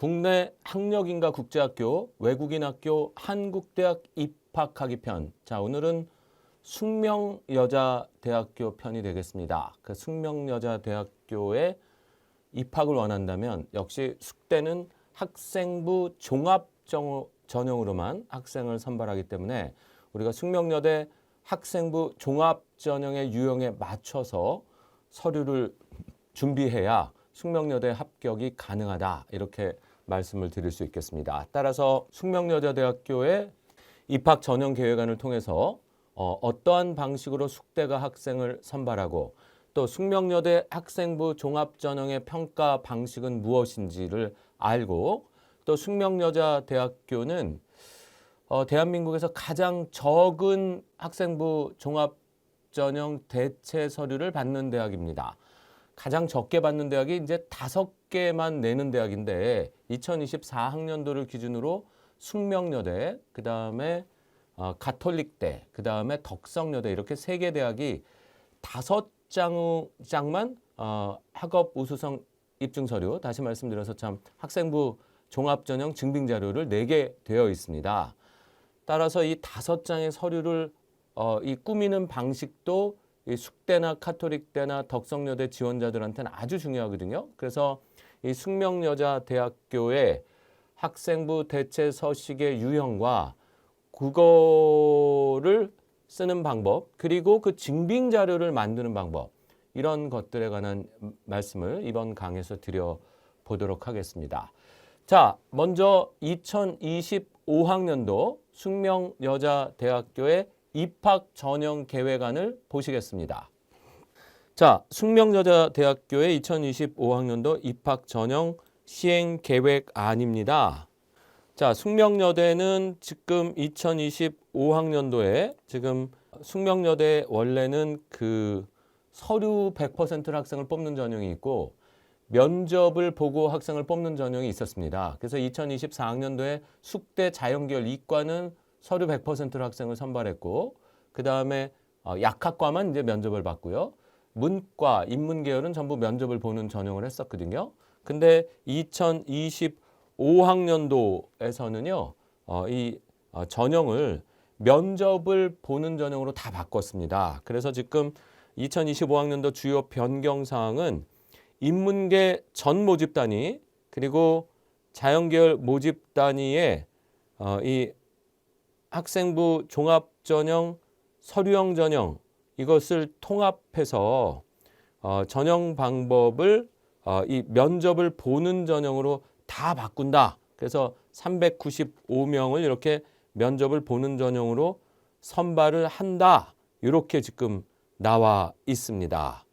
국내 학력인가 국제학교, 외국인 학교, 한국대학 입학하기 편. 자, 오늘은 숙명여자대학교 편이 되겠습니다. 그 숙명여자대학교에 입학을 원한다면 역시 숙대는 학생부 종합 전형으로만 학생을 선발하기 때문에 우리가 숙명여대 학생부 종합 전형의 유형에 맞춰서 서류를 준비해야 숙명여대 합격이 가능하다, 이렇게 말씀을 드릴 수 있겠습니다. 따라서 숙명여자대학교의 입학 전형 계획안을 통해서 어떠한 방식으로 숙대가 학생을 선발하고 또 숙명여대 학생부 종합전형의 평가 방식은 무엇인지를 알고 또 숙명여자대학교는 대한민국에서 가장 적은 학생부 종합전형 대체 서류를 받는 대학입니다. 가장 적게 받는 대학이 이제 5개만 내는 대학인데 2024학년도를 기준으로 숙명여대, 그다음에 가톨릭대, 그다음에 덕성여대 이렇게 3개 대학이 5장만 학업 우수성 입증 서류, 다시 말씀드려서 참 학생부 종합전형 증빙 자료를 내게 되어 있습니다. 따라서 이 5장의 서류를 이 꾸미는 방식도 이 숙대나 카톨릭대나 덕성여대 지원자들한테는 아주 중요하거든요. 그래서 이 숙명여자대학교의 학생부 대체 서식의 유형과 국어를 쓰는 방법, 그리고 그 증빙 자료를 만드는 방법, 이런 것들에 관한 말씀을 이번 강의에서 드려보도록 하겠습니다. 자, 먼저 2025학년도 숙명여자대학교의 입학 전형 계획안을 보시겠습니다. 자, 숙명여자대학교의 2025학년도 입학 전형 시행 계획안입니다. 자, 숙명여대는 지금 2025학년도에 지금 숙명여대 원래는 그 서류 100%를 학생을 뽑는 전형이 있고 면접을 보고 학생을 뽑는 전형이 있었습니다. 그래서 2024학년도에 숙대 자연계열 이과는 서류 100%로 학생을 선발했고, 그 다음에 약학과만 이제 면접을 봤고요. 문과, 인문계열은 전부 면접을 보는 전형을 했었거든요. 근데 2025학년도에서는요, 이 전형을 면접을 보는 전형으로 다 바꿨습니다. 그래서 지금 2025학년도 주요 변경 사항은 인문계 전 모집 단위, 그리고 자연계열 모집 단위에 이 학생부 종합전형, 서류형 전형 이것을 통합해서 전형 방법을 이 면접을 보는 전형으로 다 바꾼다. 그래서 395명을 이렇게 면접을 보는 전형으로 선발을 한다. 이렇게 지금 나와 있습니다.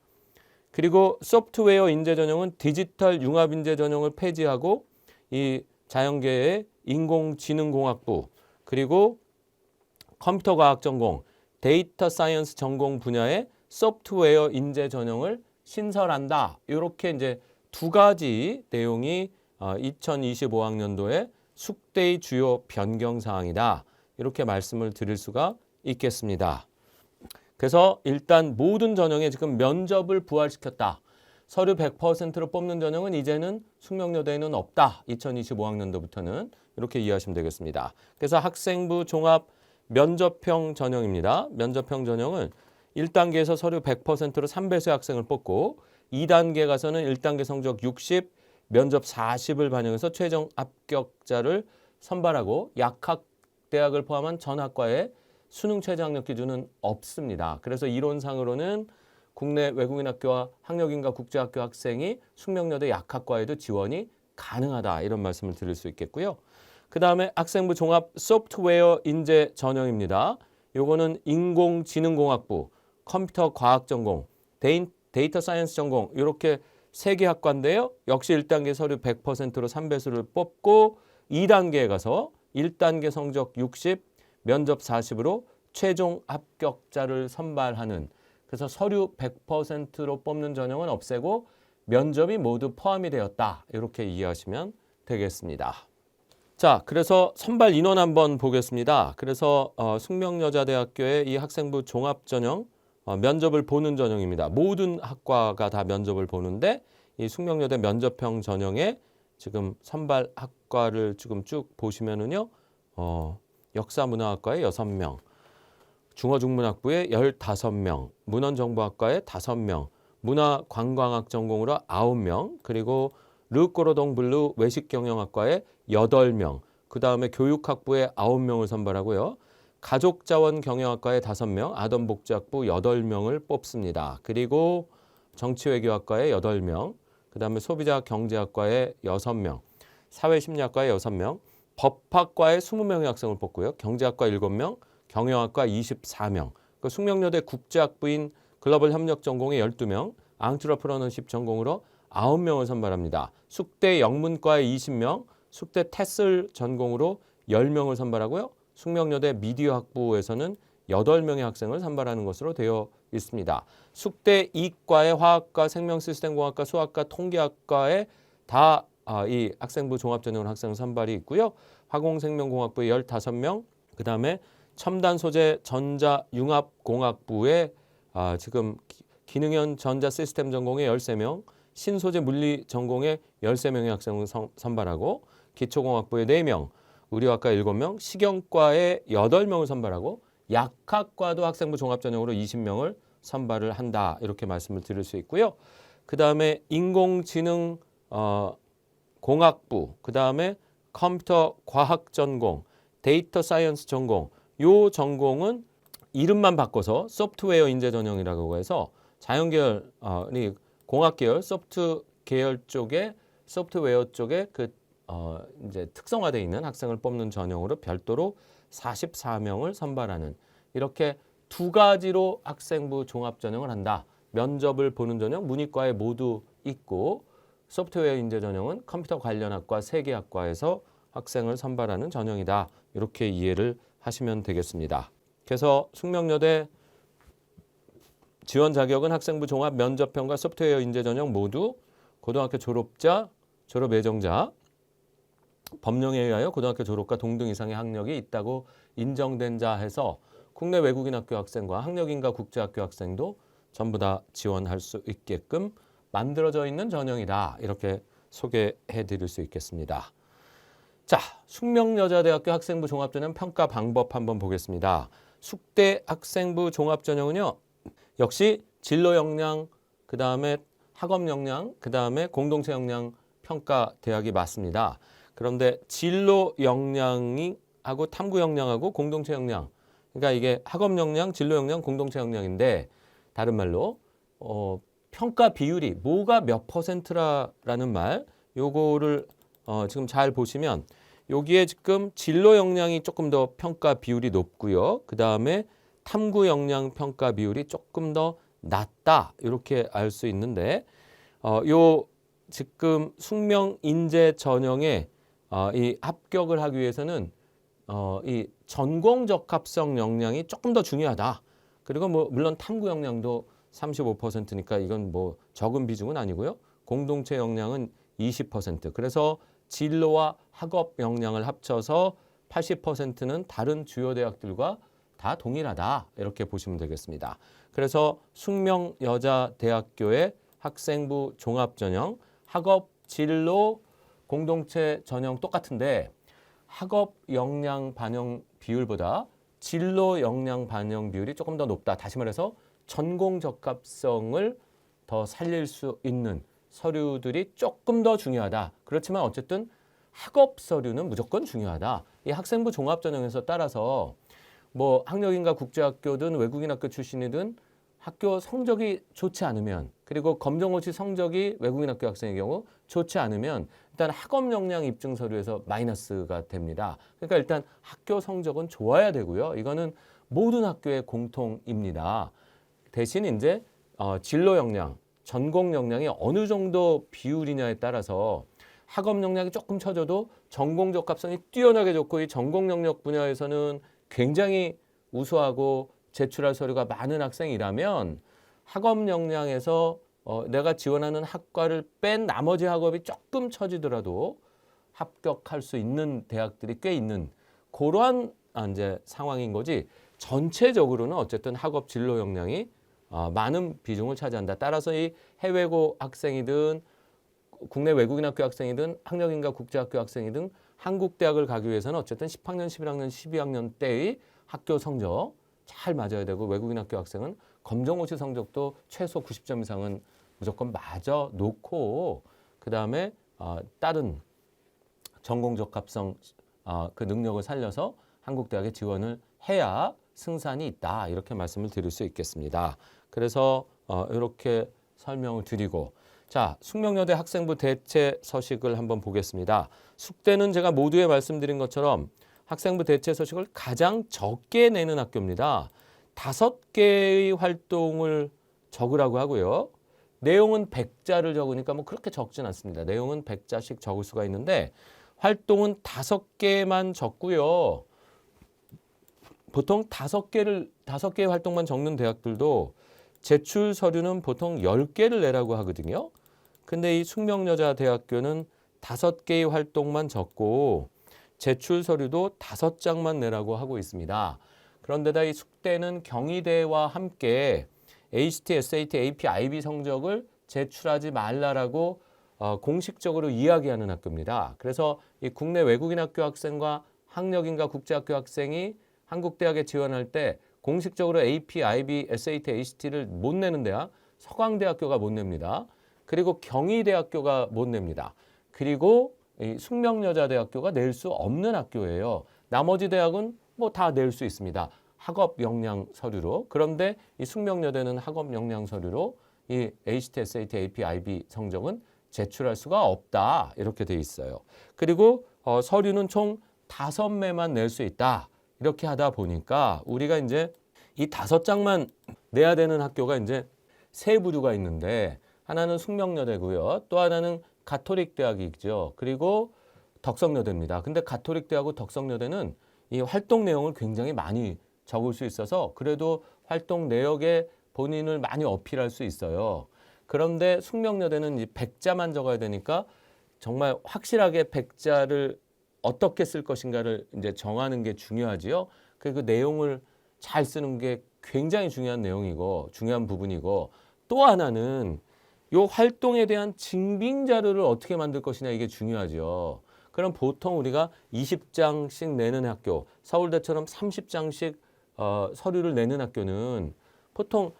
그리고 소프트웨어 인재 전형은 디지털 융합 인재 전형을 폐지하고 이 자연계의 인공지능공학부, 그리고 컴퓨터과학 전공, 데이터 사이언스 전공 분야의 소프트웨어 인재 전형을 신설한다. 이렇게 이제 2가지 내용이 2025학년도에 숙대의 주요 변경 사항이다. 이렇게 말씀을 드릴 수가 있겠습니다. 그래서 일단 모든 전형에 지금 면접을 부활시켰다. 서류 100%로 뽑는 전형은 이제는 숙명여대에는 없다. 2025학년도부터는 이렇게 이해하시면 되겠습니다. 그래서 학생부 종합 면접형 전형입니다. 면접형 전형은 1단계에서 서류 100%로 3배수의 학생을 뽑고 2단계 가서는 1단계 성적 60, 면접 40을 반영해서 최종 합격자를 선발하고 약학대학을 포함한 전 학과에 수능 최저 학력 기준은 없습니다. 그래서 이론상으로는 국내 외국인 학교와 학력인가 국제학교 학생이 숙명여대 약학과에도 지원이 가능하다. 이런 말씀을 드릴 수 있겠고요. 그 다음에 학생부 종합 소프트웨어 인재 전형입니다. 요거는 인공지능공학부, 컴퓨터 과학 전공, 데이터 사이언스 전공 이렇게 3개 학과인데요. 역시 1단계 서류 100%로 3배수를 뽑고 2단계에 가서 1단계 성적 60, 면접 40으로 최종 합격자를 선발하는, 그래서 서류 100%로 뽑는 전형은 없애고 면접이 모두 포함이 되었다. 이렇게 이해하시면 되겠습니다. 자, 그래서 선발 인원 한번 보겠습니다. 그래서 숙명여자대학교의 이 학생부 종합전형 면접을 보는 전형입니다. 모든 학과가 다 면접을 보는데 이 숙명여대 면접형 전형에 지금 선발 학과를 지금 쭉 보시면은요. 역사문화학과에 6명, 중어중문학부에 15명, 문헌정보학과에 5명, 문화관광학 전공으로 9명, 그리고 르꼬르동 블루 외식경영학과에 8명, 그 다음에 교육학부에 9명을 선발하고요. 가족자원경영학과에 5명, 아동복지학부 8명을 뽑습니다. 그리고 정치외교학과에 8명, 그 다음에 소비자경제학과에 6명, 사회심리학과에 6명, 법학과에 20명의 학생을 뽑고요. 경제학과 7명, 경영학과 24명, 그 숙명여대 국제학부인 글로벌 협력 전공에 12명, 앙트러프러너십 전공으로 9명을 선발합니다. 숙대 영문과에 20명, 숙대 테슬 전공으로 10명을 선발하고요. 숙명여대 미디어 학부에서는 8명의 학생을 선발하는 것으로 되어 있습니다. 숙대 이과에 화학과, 생명시스템공학과, 수학과, 통계학과에 다 이 학생부 종합전형 학생 선발이 있고요. 화공생명공학부에 15명, 그 다음에 첨단소재 전자융합공학부에 지금 기능형 전자시스템 전공에 13명, 신소재 물리 전공에 13명의 학생을 선발하고 기초공학부에 4명, 의료학과 7명, 식영과에 8명을 선발하고 약학과도 학생부 종합전형으로 20명을 선발을 한다. 이렇게 말씀을 드릴 수 있고요. 그 다음에 인공지능 공학부, 그 다음에 컴퓨터 과학 전공, 데이터 사이언스 전공, 요 전공은 이름만 바꿔서 소프트웨어 인재 전형이라고 해서 자연계열, 공학계열, 소프트 계열 쪽에 소프트웨어 쪽에 이제 특성화되어 있는 학생을 뽑는 전형으로 별도로 44명을 선발하는 이렇게 두 가지로 학생부 종합 전형을 한다. 면접을 보는 전형 문이과에 모두 있고 소프트웨어 인재 전형은 컴퓨터 관련 학과 3개 학과에서 학생을 선발하는 전형이다. 이렇게 이해를 하시면 되겠습니다. 그래서 숙명여대 지원 자격은 학생부 종합 면접평가 소프트웨어 인재 전형 모두 고등학교 졸업자, 졸업 예정자, 법령에 의하여 고등학교 졸업과 동등 이상의 학력이 있다고 인정된 자 해서 국내 외국인 학교 학생과 학력인가 국제학교 학생도 전부 다 지원할 수 있게끔 만들어져 있는 전형이다. 이렇게 소개해 드릴 수 있겠습니다. 자, 숙명여자대학교 학생부 종합전형 평가 방법 한번 보겠습니다. 숙대 학생부 종합전형은요. 역시 진로 역량, 그 다음에 학업 역량, 그 다음에 공동체 역량 평가 대학이 맞습니다. 그런데 진로 역량이 하고 탐구 역량하고 공동체 역량, 그러니까 이게 학업 역량, 진로 역량, 공동체 역량인데 다른 말로 평가 비율이 뭐가 몇 %라는 말, 요거를 지금 잘 보시면 여기에 지금 진로 역량이 조금 더 평가 비율이 높고요. 그 다음에 탐구 역량 평가 비율이 조금 더 낮다. 이렇게 알 수 있는데 요 지금 숙명 인재 전형에 이 합격을 하기 위해서는 이 전공 적합성 역량이 조금 더 중요하다. 그리고 뭐 물론 탐구 역량도 35%니까 이건 뭐 적은 비중은 아니고요. 공동체 역량은 20%. 그래서 진로와 학업 역량을 합쳐서 80%는 다른 주요 대학들과 다 동일하다. 이렇게 보시면 되겠습니다. 그래서 숙명여자대학교의 학생부 종합전형, 학업, 진로, 공동체 전형 똑같은데 학업 역량 반영 비율보다 진로 역량 반영 비율이 조금 더 높다. 다시 말해서 전공 적합성을 더 살릴 수 있는 서류들이 조금 더 중요하다. 그렇지만 어쨌든 학업 서류는 무조건 중요하다. 이 학생부 종합전형에서 따라서 뭐 학력인가 국제학교든 외국인 학교 출신이든 학교 성적이 좋지 않으면 그리고 검정고시 성적이 외국인 학교 학생의 경우 좋지 않으면 일단 학업 역량 입증 서류에서 마이너스가 됩니다. 그러니까 일단 학교 성적은 좋아야 되고요. 이거는 모든 학교의 공통입니다. 대신 이제 진로 역량, 전공 역량이 어느 정도 비율이냐에 따라서 학업 역량이 조금 처져도 전공 적합성이 뛰어나게 좋고 이 전공 영역 분야에서는 굉장히 우수하고 제출할 서류가 많은 학생이라면 학업 역량에서 내가 지원하는 학과를 뺀 나머지 학업이 조금 처지더라도 합격할 수 있는 대학들이 꽤 있는 그러한 이제 상황인 거지. 전체적으로는 어쨌든 학업 진로 역량이 많은 비중을 차지한다. 따라서 이 해외고 학생이든 국내 외국인 학교 학생이든 학력인가 국제학교 학생이든 한국 대학을 가기 위해서는 어쨌든 10학년, 11학년, 12학년 때의 학교 성적 잘 맞아야 되고 외국인 학교 학생은 검정고시 성적도 최소 90점 이상은 무조건 맞아 놓고 그다음에 다른 전공 적합성 그 능력을 살려서 한국 대학에 지원을 해야 승산이 있다. 이렇게 말씀을 드릴 수 있겠습니다. 그래서 이렇게 설명을 드리고 자, 숙명여대 학생부 대체 서식을 한번 보겠습니다. 숙대는 제가 모두에 말씀드린 것처럼 학생부 대체 서식을 가장 적게 내는 학교입니다. 5개의 활동을 적으라고 하고요. 내용은 100자를 적으니까 뭐 그렇게 적진 않습니다. 내용은 100자씩 적을 수가 있는데 활동은 5개만 적고요. 보통 5개의 활동만 적는 대학들도 제출 서류는 보통 10개를 내라고 하거든요. 근데 이 숙명여자대학교는 5개의 활동만 적고 제출 서류도 5장만 내라고 하고 있습니다. 그런데다 이 숙대는 경희대와 함께 ACT, SAT, AP, IB 성적을 제출하지 말라라고 공식적으로 이야기하는 학교입니다. 그래서 이 국내 외국인 학교 학생과 학력인가 국제학교 학생이 한국 대학에 지원할 때 공식적으로 AP, IB, SAT, ACT를 못 내는 대학 서강대학교가 못 냅니다. 그리고 경희대학교가 못 냅니다. 그리고 이 숙명여자대학교가 낼 수 없는 학교예요. 나머지 대학은 뭐 다 낼 수 있습니다. 학업 역량 서류로. 그런데 이 숙명여대는 학업 역량 서류로 이 ACT, SAT, AP, IB 성적은 제출할 수가 없다. 이렇게 돼 있어요. 그리고 서류는 총 5매만 낼 수 있다. 이렇게 하다 보니까 우리가 이제 이 5장만 내야 되는 학교가 이제 세 부류가 있는데 하나는 숙명여대고요. 또 하나는 가톨릭 대학이죠. 그리고 덕성여대입니다. 근데 가톨릭 대하고 덕성여대는 이 활동 내용을 굉장히 많이 적을 수 있어서 그래도 활동 내역에 본인을 많이 어필할 수 있어요. 그런데 숙명여대는 이 100자만 적어야 되니까 정말 확실하게 100자를 어떻게 쓸 것인가를 이제 정하는 게 중요하지요. 그 내용을 잘 쓰는 게 굉장히 중요한 내용이고 중요한 부분이고 또 하나는 요 활동에 대한 증빙 자료를 어떻게 만들 것이냐 이게 중요하죠. 그럼 보통 우리가 20장씩 내는 학교, 서울대처럼 30장씩 서류를 내는 학교는 보통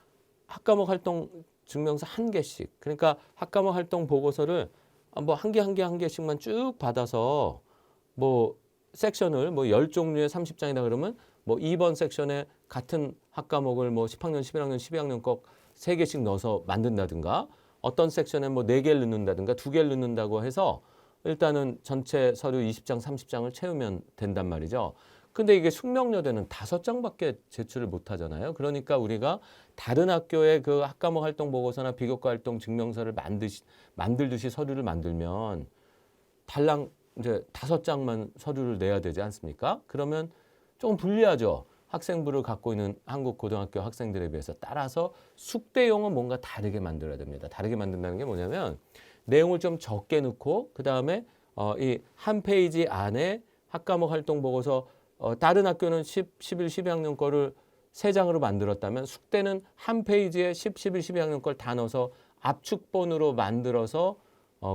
학과목 활동 증명서 1개씩 그러니까 학과목 활동 보고서를 뭐 한 개씩만 쭉 받아서 뭐 섹션을 뭐 10종류의 30장이다 그러면 뭐 2번 섹션에 같은 학과목을 뭐 10학년, 11학년, 12학년 꼭 3개씩 넣어서 만든다든가 어떤 섹션에 뭐 4개를 넣는다든가 2개를 넣는다고 해서 일단은 전체 서류 20장, 30장을 채우면 된단 말이죠. 근데 이게 숙명여대는 5장밖에 제출을 못 하잖아요. 그러니까 우리가 다른 학교의 그 학과목 활동 보고서나 비교과 활동 증명서를 만들듯이 서류를 만들면 달랑 이제 5장만 서류를 내야 되지 않습니까? 그러면 조금 불리하죠. 학생부를 갖고 있는 한국 고등학교 학생들에 비해서. 따라서 숙대용은 뭔가 다르게 만들어야 됩니다. 다르게 만든다는 게 뭐냐면 내용을 좀 적게 넣고 그다음에 이 한 페이지 안에 학과목 활동 보고서 다른 학교는 11, 12학년 거를 3장으로 만들었다면 숙대는 한 페이지에 11, 12학년 걸 다 넣어서 압축본으로 만들어서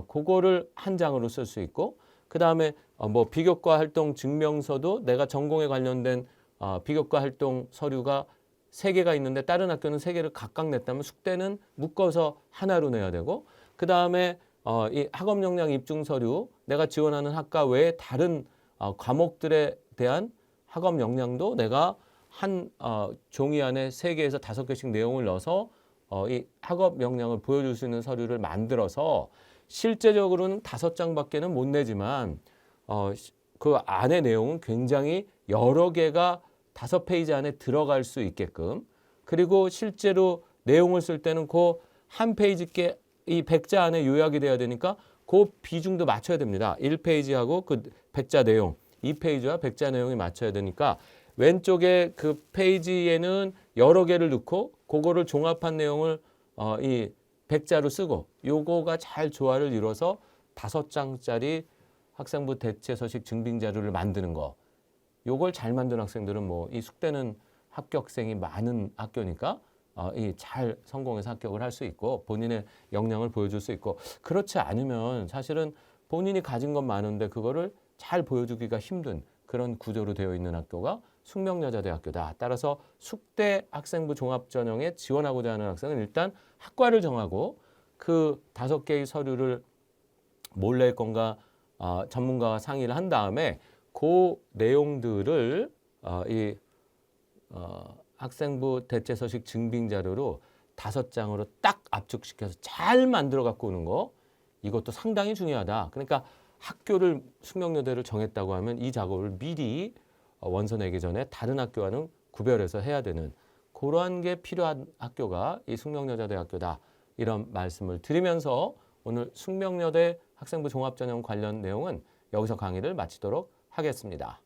그거를 한 장으로 쓸 수 있고 그다음에 뭐 비교과 활동 증명서도 내가 전공에 관련된 비교과 활동 서류가 3개가 있는데 다른 학교는 3개를 각각 냈다면 숙대는 묶어서 하나로 내야 되고 그다음에 이 학업 역량 입증 서류 내가 지원하는 학과 외에 다른 과목들에 대한 학업 역량도 내가 한 종이 안에 3개에서 5개씩 내용을 넣어서 이 학업 역량을 보여줄 수 있는 서류를 만들어서 실제적으로는 5장밖에는 못 내지만 그 안의 내용은 굉장히 여러 개가 5페이지 안에 들어갈 수 있게끔 그리고 실제로 내용을 쓸 때는 그 한 페이지께 이 100자 안에 요약이 돼야 되니까 그 비중도 맞춰야 됩니다. 1페이지하고 그 100자 내용 2페이지와 100자 내용이 맞춰야 되니까 왼쪽에 그 페이지에는 여러 개를 넣고 그거를 종합한 내용을 이 100자로 쓰고 요거가 잘 조화를 이뤄서 5장짜리 학생부 대체 서식 증빙 자료를 만드는 거. 요걸 잘 만든 학생들은 뭐 이 숙대는 합격생이 많은 학교니까 이 잘 성공해서 합격을 할 수 있고 본인의 역량을 보여줄 수 있고 그렇지 않으면 사실은 본인이 가진 건 많은데 그거를 잘 보여주기가 힘든 그런 구조로 되어 있는 학교가 숙명여자대학교다. 따라서 숙대 학생부 종합전형에 지원하고자 하는 학생은 일단 학과를 정하고 그 5개의 서류를 뭘 낼 건가 전문가와 상의를 한 다음에 그 내용들을 학생부 대체서식 증빙 자료로 5장으로 딱 압축시켜서 잘 만들어 갖고 오는 거 이것도 상당히 중요하다. 그러니까 학교를 숙명여대를 정했다고 하면 이 작업을 미리 원서 내기 전에 다른 학교와는 구별해서 해야 되는 그러한 게 필요한 학교가 이 숙명여자대학교다. 이런 말씀을 드리면서 오늘 숙명여대 학생부 종합전형 관련 내용은 여기서 강의를 마치도록 하겠습니다.